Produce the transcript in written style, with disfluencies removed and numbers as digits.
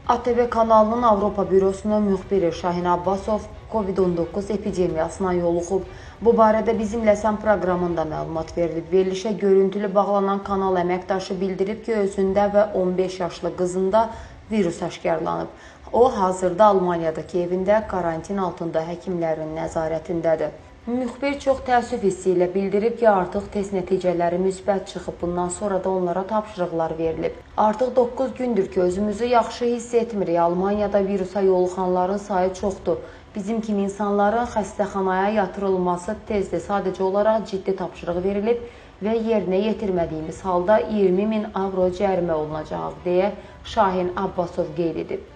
ATV kanalının Avropa bürosunun müxbiri Şahin Abbasov COVID-19 epidemiyasına yoluxub. Bu barədə Bizimlə Sən proqramında məlumat verilib. Verilişə görüntülü bağlanan kanal əməkdaşı bildirib ki, özündə və 15 yaşlı qızında virus aşkarlanıb. O, hazırda Almaniyadakı evində karantin altında həkimlərin nəzarətindədir. Müxbir çox təəssüf hissi ilə bildirib ki, artıq test nəticələri müsbət çıxıb. Bundan sonra da onlara tapşırıqlar verilib. Artıq 9 gündür ki, özümüzü yaxşı hiss etmirik. Almaniyada virusa yoluxanların sayı çoxdur. Bizim kimi insanların xəstəxanaya yatırılması tezdir. Sadəcə olaraq ciddi tapşırıq verilib və yerinə yetirmədiyimiz halda 20.000 avro cərimə olunacaq, deyə Şahin Abbasov qeyd edib.